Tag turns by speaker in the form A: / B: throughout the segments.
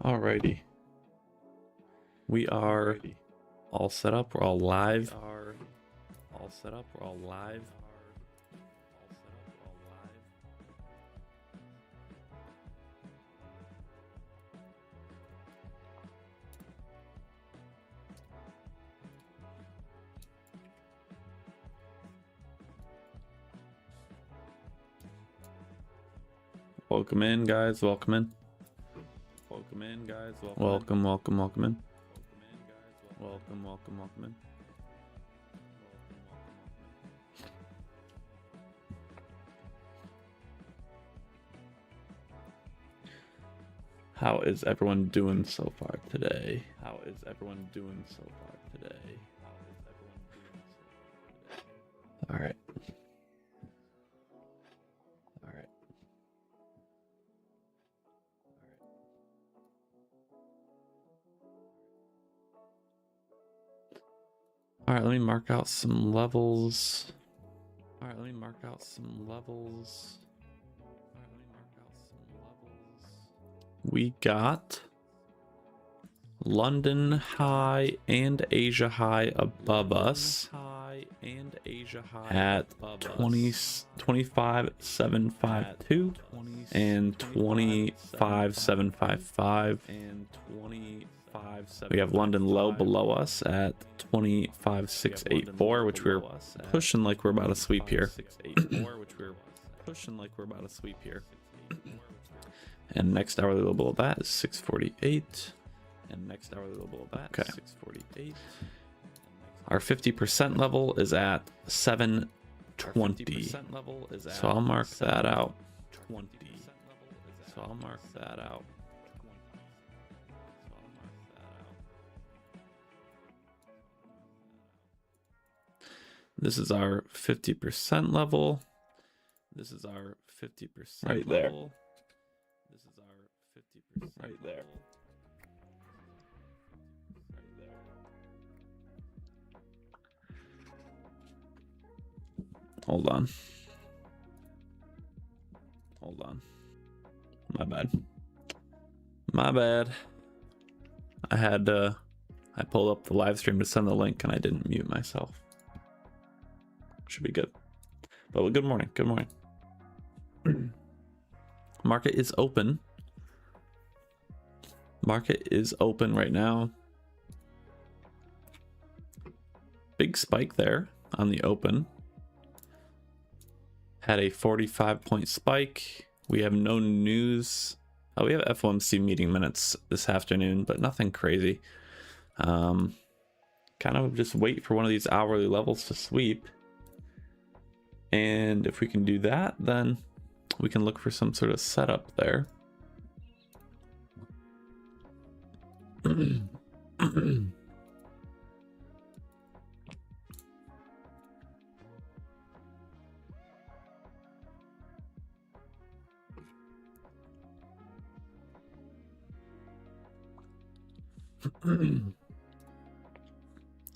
A: Alrighty. We are all set up. We're all live. Welcome in, guys. Welcome in. Welcome in. Welcome in. How is everyone doing so far today? All right. All right, let me mark out some levels. We got London high and Asia high above us at 25,752 and 25,755. We have London low below us at 25,684, which we're pushing like we're about to sweep here. And next hourly low below that is 648. Okay. Our 50% level is at 720. So I'll mark that out. This is our 50% level. Right there. Hold on. My bad. I pulled up the live stream to send the link and I didn't mute myself. Should be good. But good morning. Market is open. Right now. Big spike there on the open. Had a 45-point spike. We have no news. Oh, we have FOMC meeting minutes this afternoon, but nothing crazy. Kind of just wait for one of these hourly levels to sweep. And if we can do that, then we can look for some sort of setup there.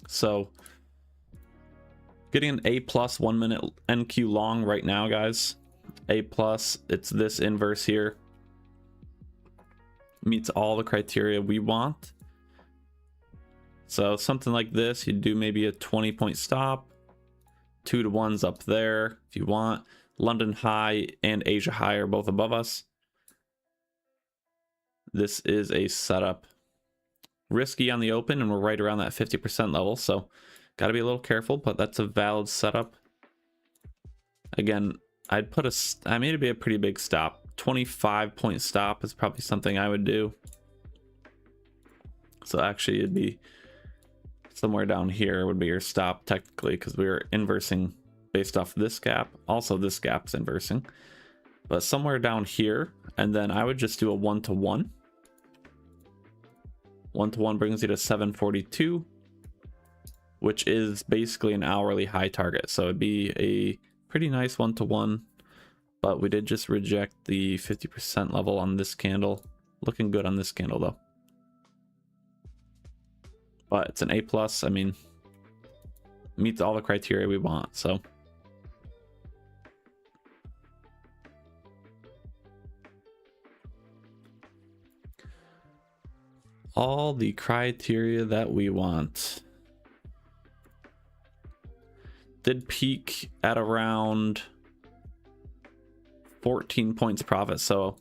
A: So Getting an A plus 1 minute NQ long right now, guys. A plus, it's this inverse here. Meets all the criteria we want. So something like this, you do maybe a 20-point stop. 2 to 1's up there if you want. London high and Asia high are both above us. This is a setup. Risky on the open, and we're right around that 50% level, so got to be a little careful, but that's a valid setup. Again, I made it be a pretty big stop. 25-point stop is probably something I would do. So actually it'd be somewhere down here would be your stop technically, because we were inversing based off this gap. Also this gap's inversing, but somewhere down here, and then I would just do a 1-to-1. 1-to-1 brings you to 742, which is basically an hourly high target. So it'd be a pretty nice 1-to-1, but we did just reject the 50% level on this candle. Looking good on this candle though. But it's an A plus. I mean, meets all the criteria we want. So all the criteria that we want. Did peak at around 14 points profit, so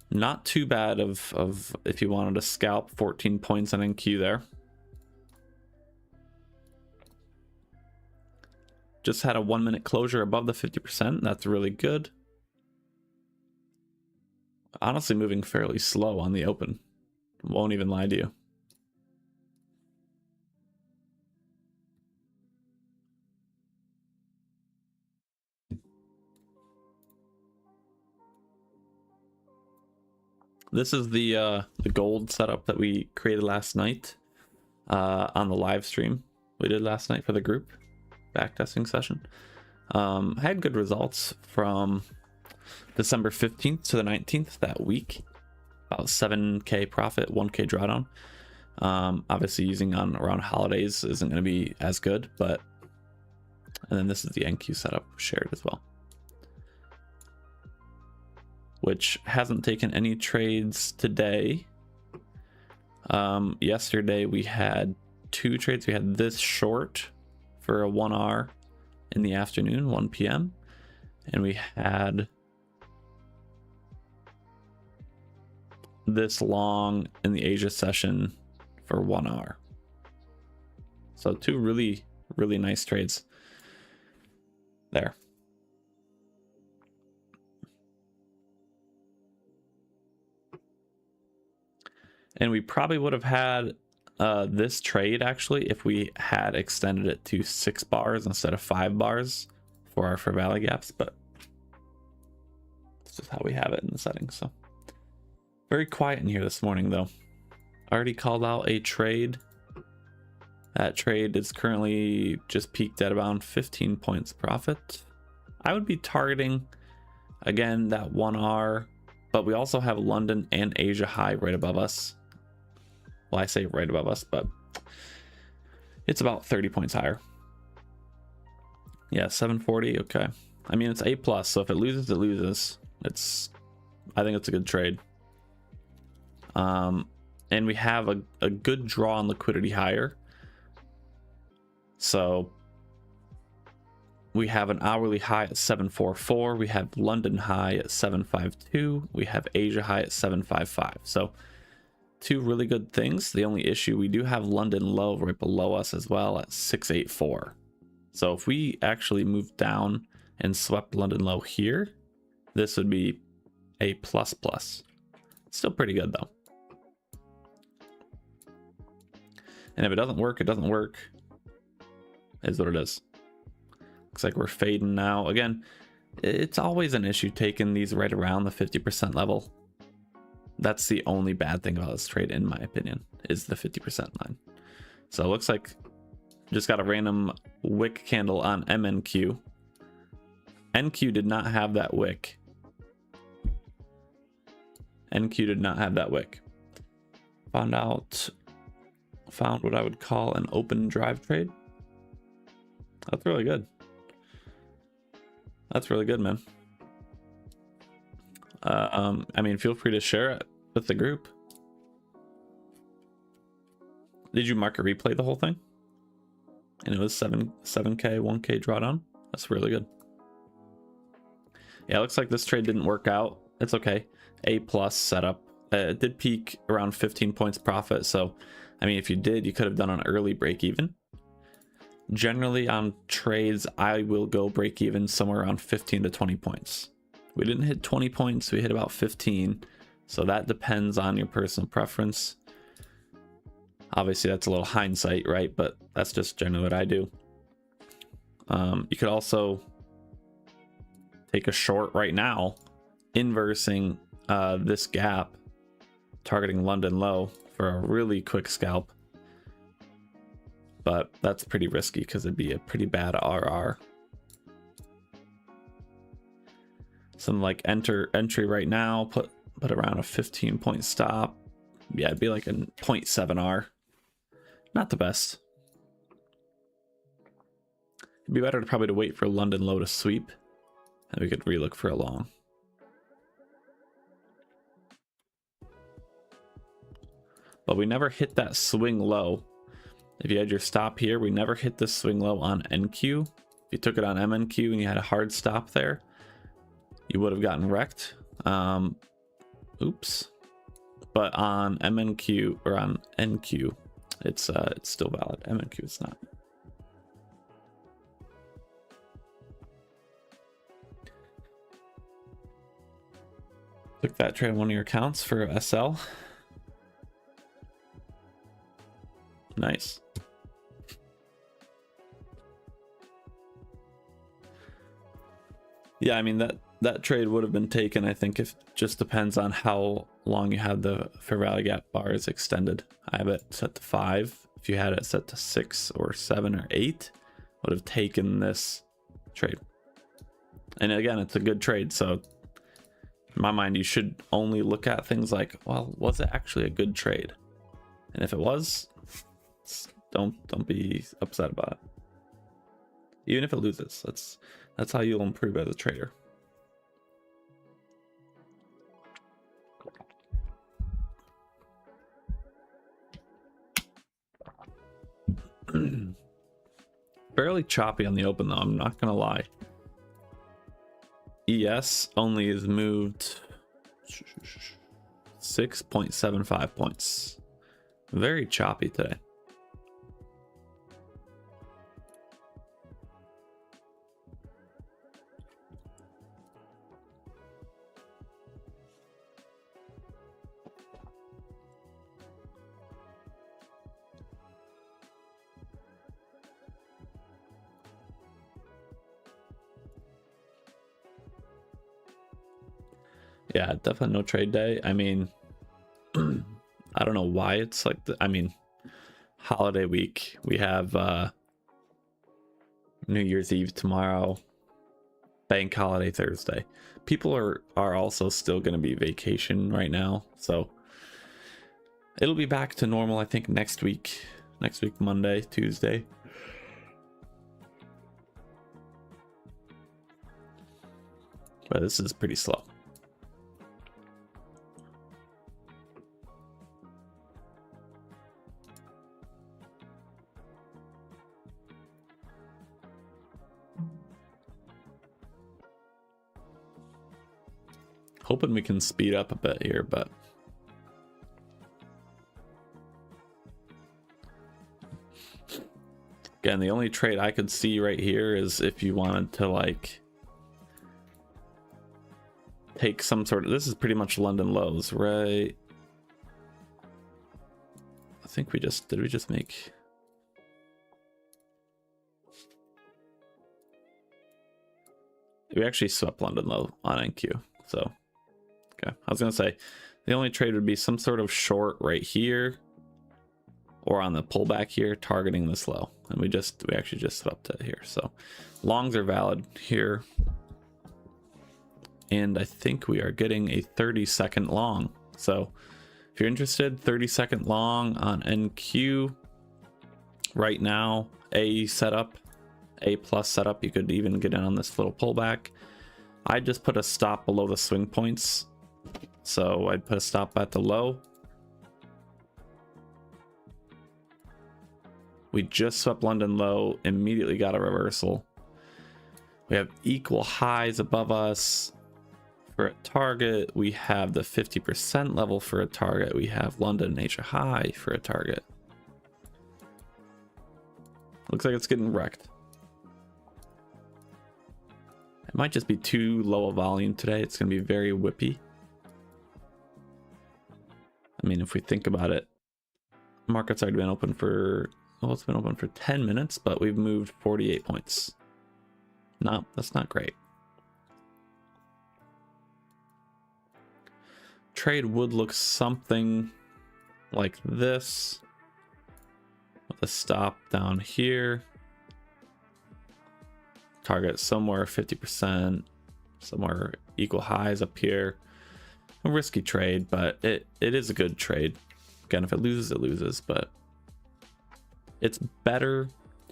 A: not too bad of if you wanted to scalp. 14 points on NQ there. Just had a 1 minute closure above the 50%. That's really good. Honestly, moving fairly slow on the open. Won't even lie to you. This is the gold setup that we created last night on the live stream we did last night for the group backtesting session. Had good results from December 15th to the 19th that week. About 7k profit, 1k drawdown. Obviously using on around holidays isn't going to be as good, but and then this is the NQ setup shared as well, which hasn't taken any trades today. Yesterday we had 2 trades. We had this short for a 1R in the afternoon, 1 p.m. and we had this long in the Asia session for 1R. So 2 really nice trades there. And we probably would have had this trade actually if we had extended it to 6 bars instead of 5 bars for our fair value gaps, but it's just how we have it in the settings. So very quiet in here this morning though. Already called out a trade. That trade is currently just peaked at around 15 points profit. I would be targeting again that 1R, but we also have London and Asia high right above us. Well, I say right above us, but it's about 30 points higher. Yeah, 740. Okay. I mean, it's A plus, so if it loses, it loses. I think it's a good trade. And we have a good draw on liquidity higher. So we have an hourly high at 744. We have London high at 752. We have Asia high at 755. So 2 really good things. The only issue, we do have London low right below us as well at 684. So if we actually moved down and swept London low here, this would be a plus plus. Still pretty good though. And if it doesn't work, it doesn't work. Is what it is. Looks like we're fading now. Again, it's always an issue taking these right around the 50% level. That's the only bad thing about this trade, in my opinion, is the 50% line. So it looks like just got a random wick candle on MNQ. NQ did not have that wick. NQ did not have that wick. Found what I would call an open drive trade. That's really good. That's really good, man. I mean, feel free to share it with the group. Did you market replay the whole thing? And it was 7K, 1K drawdown. That's really good. Yeah, it looks like this trade didn't work out. It's okay. A+ setup. It did peak around 15 points profit. So, I mean, if you did, you could have done an early break even. Generally on trades, I will go break even somewhere around 15 to 20 points. We didn't hit 20 points, we hit about 15. So that depends on your personal preference. Obviously that's a little hindsight, right? But that's just generally what I do. You could also take a short right now, inversing this gap, targeting London low for a really quick scalp. But that's pretty risky because it'd be a pretty bad RR. Something like entry right now, put around a 15-point stop. Yeah, it'd be like a 0.7 R. Not the best. It'd be better probably to wait for London low to sweep, and we could relook for a long. But we never hit that swing low. If you had your stop here, we never hit this swing low on NQ. If you took it on MNQ and you had a hard stop there, you would have gotten wrecked. Oops. But on MNQ or on NQ, it's still valid. MNQ it's not. Took that trade on one of your accounts for SL. Nice. Yeah, I mean that trade would have been taken, I think, if just depends on how long you have the fair value gap bars extended. I have it set to 5. If you had it set to 6 or 7 or 8, would have taken this trade. And again, it's a good trade, so in my mind you should only look at things like, well, was it actually a good trade? And if it was, don't be upset about it. Even if it loses, that's how you'll improve as a trader. Fairly choppy on the open though, I'm not gonna lie. ES only is moved 6.75 points. Very choppy today. Yeah, definitely no trade day. I mean, I don't know why it's like I mean, holiday week. We have New Year's Eve tomorrow, bank holiday Thursday. People are also still going to be vacation right now, so it'll be back to normal, I think, next week. Next week, Monday, Tuesday. But this is pretty slow. Hoping we can speed up a bit here, but again, the only trade I could see right here is if you wanted to like take some sort of, this is pretty much London lows, right? I think we just, did we just make, we actually swept London low on NQ, so okay. I was gonna say the only trade would be some sort of short right here or on the pullback here targeting this low, and we actually just swept it here. So longs are valid here, and I think we are getting a 30-second long. So if you're interested, 30-second long on NQ right now, A setup, A plus setup. You could even get in on this little pullback. I just put a stop below the swing points. So I'd put a stop at the low. We just swept London low, immediately got a reversal. We have equal highs above us for a target. We have the 50% level for a target. We have London Asia high for a target. Looks like it's getting wrecked. It might just be too low a volume today. It's going to be very whippy. I mean, if we think about it, market's already been open for, well, it's been open for 10 minutes, but we've moved 48 points. No, that's not great. Trade would look something like this, with a stop down here. Target somewhere 50%, somewhere equal highs up here. A risky trade, but it is a good trade. Again, if it loses, it loses, but it's better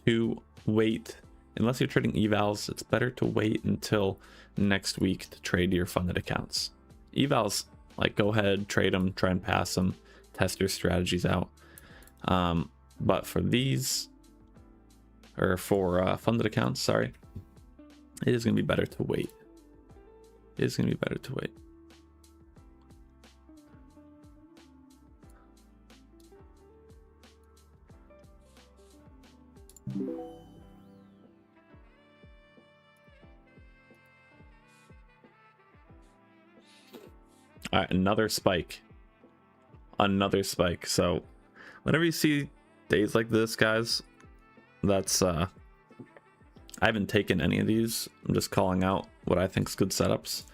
A: to wait. Unless you're trading evals, it's better to wait until next week to trade your funded accounts. Evals, like, go ahead, trade them, try and pass them, test your strategies out. But for these, or for funded accounts, sorry, it is going to be better to wait. It is going to be better to wait. All right, another spike. Another spike. So whenever you see days like this, guys, that's I haven't taken any of these. I'm just calling out what I think is good setups.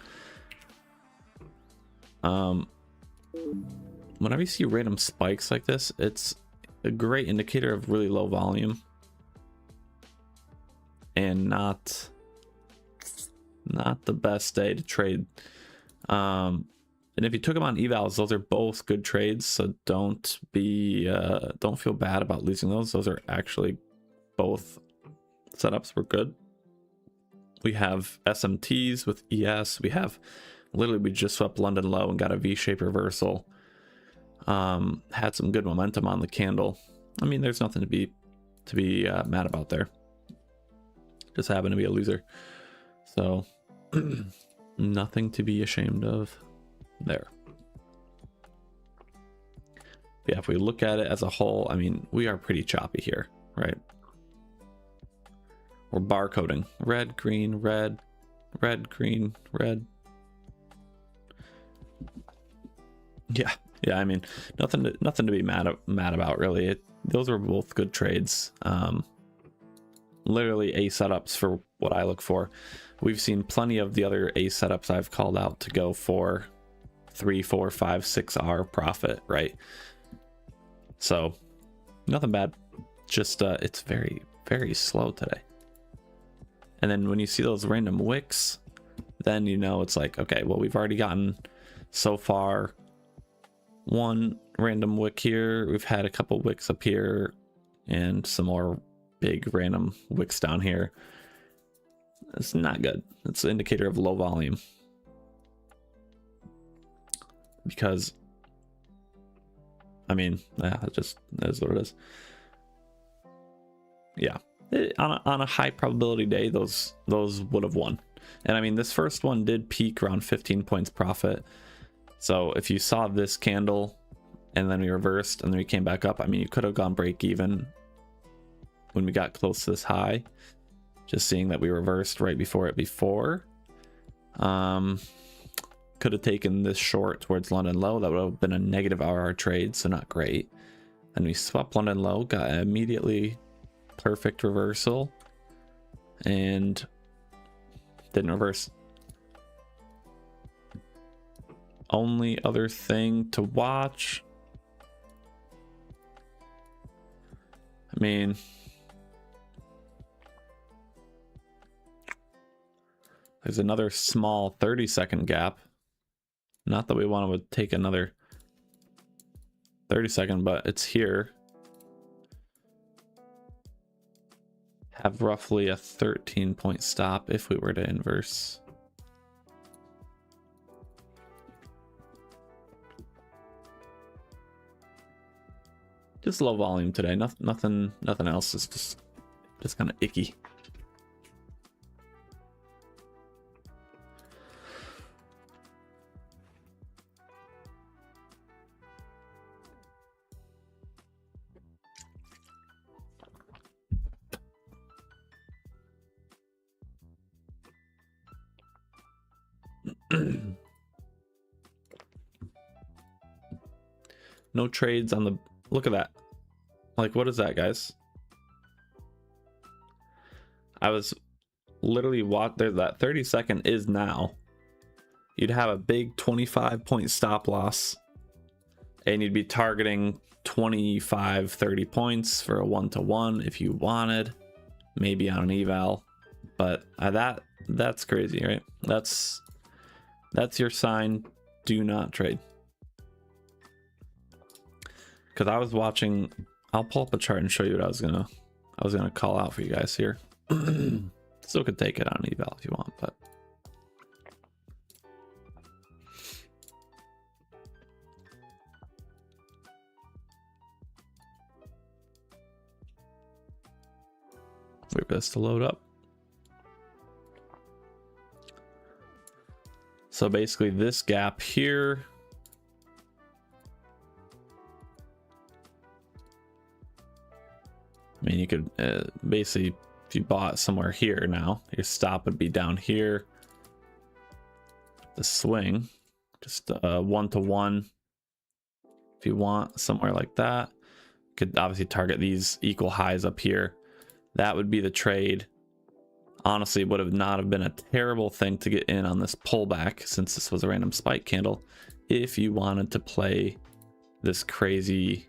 A: Whenever you see random spikes like this, it's a great indicator of really low volume and not the best day to trade. And if you took them on evals, those are both good trades, so don't feel bad about losing those. Those are actually both setups were good. We have SMTs with ES. We just swept London low and got a V-shaped reversal. Had some good momentum on the candle. I mean, there's nothing to be mad about there. Just happened to be a loser, so nothing to be ashamed of there. Yeah, if we look at it as a whole, I mean, we are pretty choppy here, right? We're barcoding red, green, red, red, green, red. Yeah, I mean, nothing to be mad about really. Those are both good trades. Literally A setups for what I look for. We've seen plenty of the other A setups I've called out to go for 3, 4, 5, 6 hour profit, right? So nothing bad. Just it's very, very slow today. And then when you see those random wicks, then you know it's like, okay, well, we've already gotten so far one random wick here. We've had a couple wicks up here and some more big random wicks down here. It's not good. It's an indicator of low volume. Because, I mean, yeah, it just is what it is. Yeah, on a high probability day, those would have won. And I mean, this first one did peak around 15 points profit. So if you saw this candle and then we reversed and then we came back up, I mean, you could have gone break even when we got close to this high. Just seeing that we reversed right before it before. Could have taken this short towards London low. That would have been a negative RR trade, so not great. And we swapped London low, got immediately perfect reversal, and didn't reverse. Only other thing to watch, I mean, there's another small 30-second gap. Not that we want to take another 30-second, but it's here. have roughly a 13-point stop if we were to inverse. Just low volume today. Nothing else. Is just kind of icky. No trades on the... Look at that. Like, what is that, guys? I was literally there's that 30-second is now. You'd have a big 25-point stop loss, and you'd be targeting 25, 30 points for a 1-to-1 if you wanted, maybe on an eval. But that's crazy, right? That's your sign. Do not trade. Because I was watching, I'll pull up a chart and show you what I was gonna call out for you guys here. Still could take it on eval if you want, but wait for this to load up. So basically this gap here, I mean, you could basically, if you bought somewhere here now, your stop would be down here. The swing, just 1-to-1. If you want somewhere like that, could obviously target these equal highs up here. That would be the trade. Honestly, would have not have been a terrible thing to get in on this pullback, since this was a random spike candle, if you wanted to play this crazy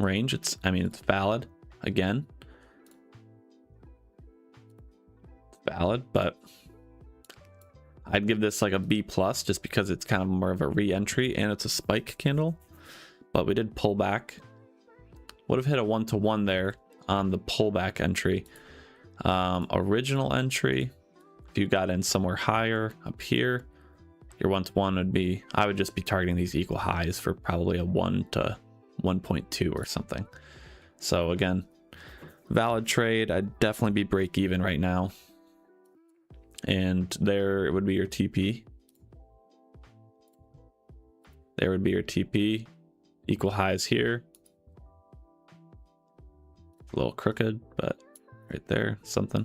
A: range. I mean, it's valid. Again, it's valid, but I'd give this like a B plus, just because it's kind of more of a re-entry and it's a spike candle. But we did pull back. Would have hit a 1-to-1 there on the pullback entry. Original entry, if you got in somewhere higher up here, your 1-to-1 would be, I would just be targeting these equal highs for probably a 1 to 1.2 or something. So again, valid trade. I'd definitely be break even right now, and there it would be your TP. There would be your TP. Equal highs here. A little crooked, but right there, something.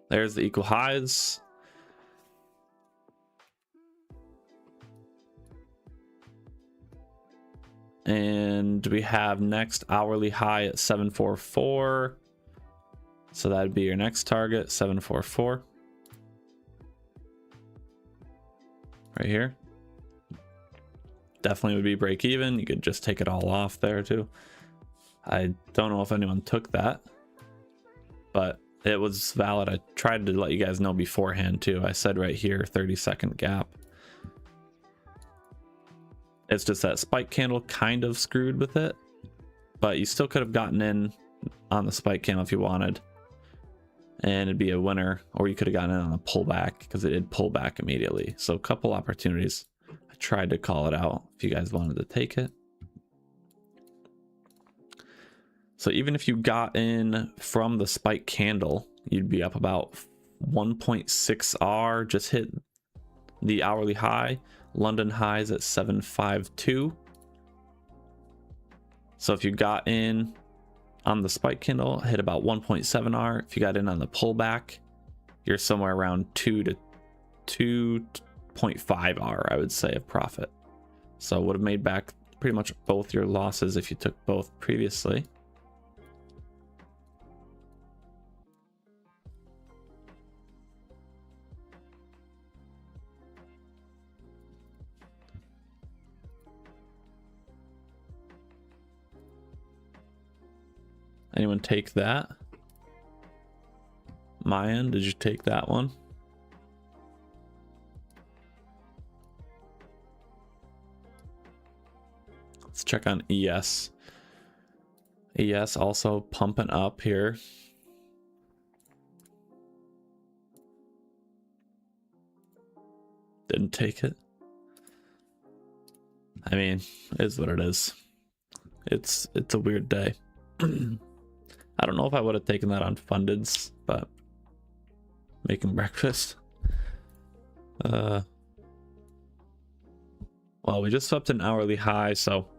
A: There's the equal highs. And we have next hourly high at 744. So that'd be your next target, 744. Right here. Definitely would be break even. You could just take it all off there too. I don't know if anyone took that, but it was valid. I tried to let you guys know beforehand too. I said right here, 30-second gap. It's just that spike candle kind of screwed with it, but you still could have gotten in on the spike candle if you wanted, and it'd be a winner, or you could have gotten in on a pullback because it did pull back immediately. So a couple opportunities. I tried to call it out if you guys wanted to take it. So even if you got in from the spike candle, you'd be up about 1.6 R, just hit the hourly high. London highs at 752. So if you got in on the spike candle, hit about 1.7 R. If you got in on the pullback, you're somewhere around 2 to 2.5 R, I would say, of profit. So would have made back pretty much both your losses if you took both previously. Anyone take that? Mayan, did you take that one? Let's check on ES. ES also pumping up here. Didn't take it. I mean, it is what it is. It's a weird day. I don't know if I would have taken that on fundeds, but making breakfast. Well, we just swept an hourly high, so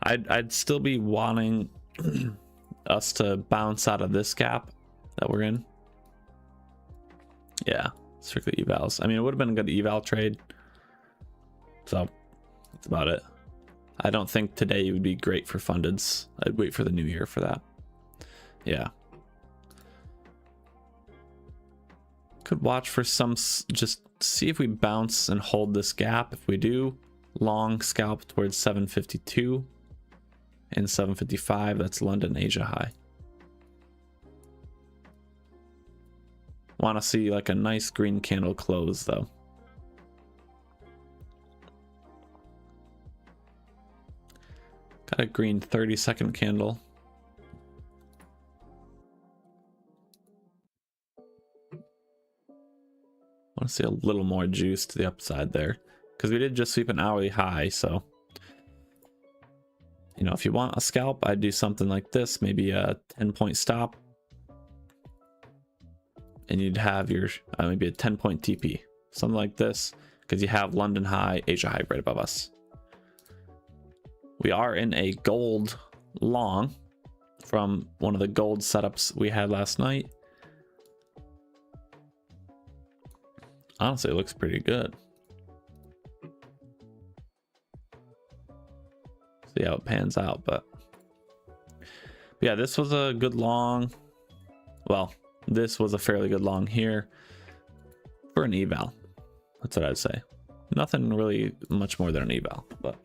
A: I'd still be wanting us to bounce out of this gap that we're in. Yeah, strictly evals. I mean, it would have been a good eval trade. So that's about it. I don't think today would be great for fundeds. I'd wait for the new year for that. Yeah. Could watch for some, just see if we bounce and hold this gap. If we do, long scalp towards 752 and 755. That's London Asia high. Want to see like a nice green candle close though. Got a green 30-second candle. Want to see a little more juice to the upside there, because we did just sweep an hourly high. So, you know, if you want a scalp, I'd do something like this, maybe a 10-point stop, and you'd have your maybe a 10-point TP, something like this, because you have London high, Asia high right above us. We are in a gold long from one of the gold setups we had last night. Honestly, it looks pretty good. See how it pans out, but yeah, this was a good long. Well, this was a fairly good long here for an eval. That's what I'd say. Nothing really much more than an eval, but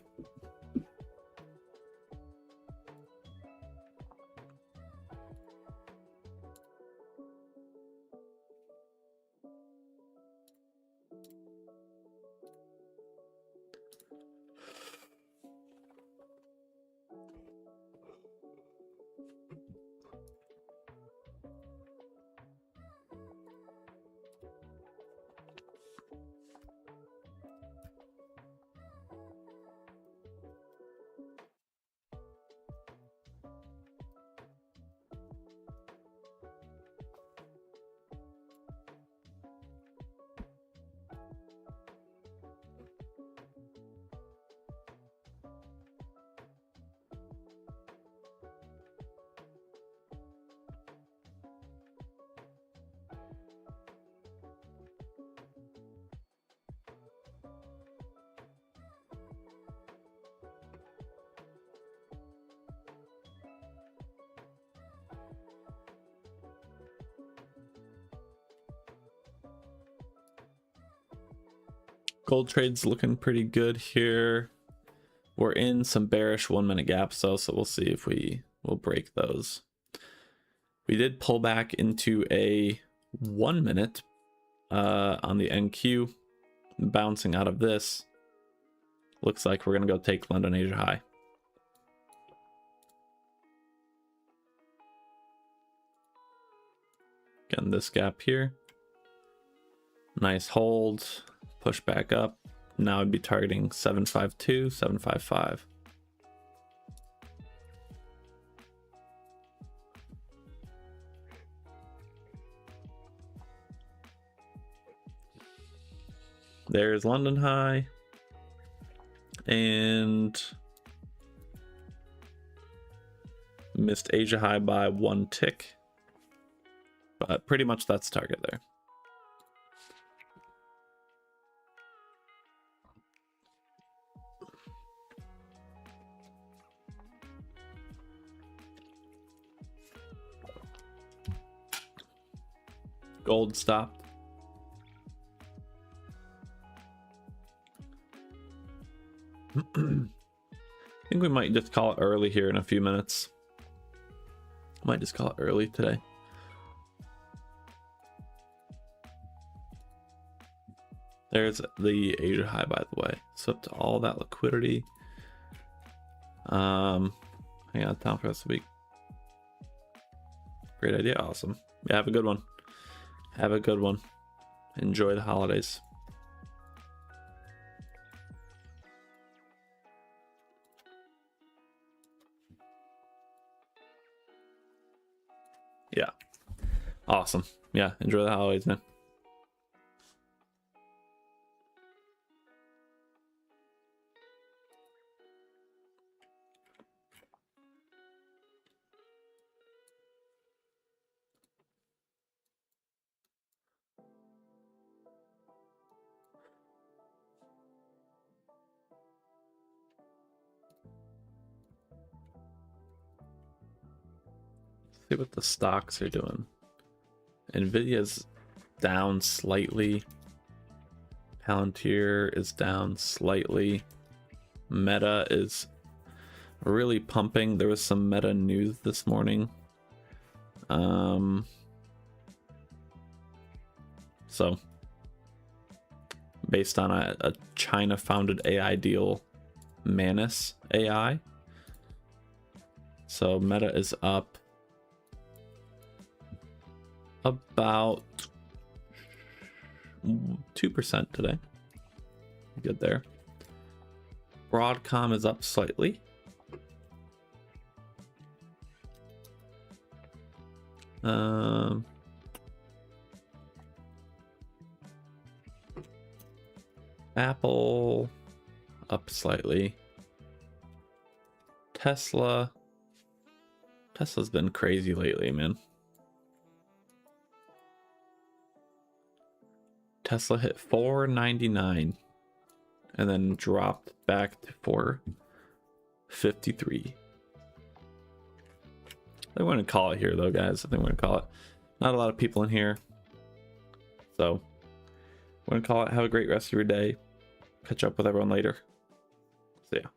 A: gold trade's looking pretty good here. We're in some bearish 1-minute gaps though, so we'll see if we will break those. We did pull back into a 1 minute on the NQ, bouncing out of this. Looks like we're gonna go take London Asia high. Again, this gap here, nice hold, push back up. Now I'd be targeting 752, 755. There's London high, and missed Asia high by 1 tick, but pretty much that's target there. Gold stopped. I think we might just call it early here in a few minutes. Might just call it early today. There's the Asia high, by the way. Swept all that liquidity. Hang out of town for the rest of the week. Great idea. Awesome. Yeah, have a good one. Have a good one. Enjoy the holidays. Yeah. Awesome. Yeah, enjoy the holidays, man. See what the stocks are doing. Nvidia's down slightly. Palantir is down slightly. Meta is really pumping. There was some Meta news this morning. So based on a China-founded AI deal, Manus AI. So Meta is up about 2% today. Good there. Broadcom is up slightly. Apple up slightly. Tesla's been crazy lately, man. Tesla hit 499 and then dropped back to 453. I want to call it here though, guys. I think we're gonna call it. Not a lot of people in here, so we're gonna call it. Have a great rest of your day. Catch up with everyone later. See ya.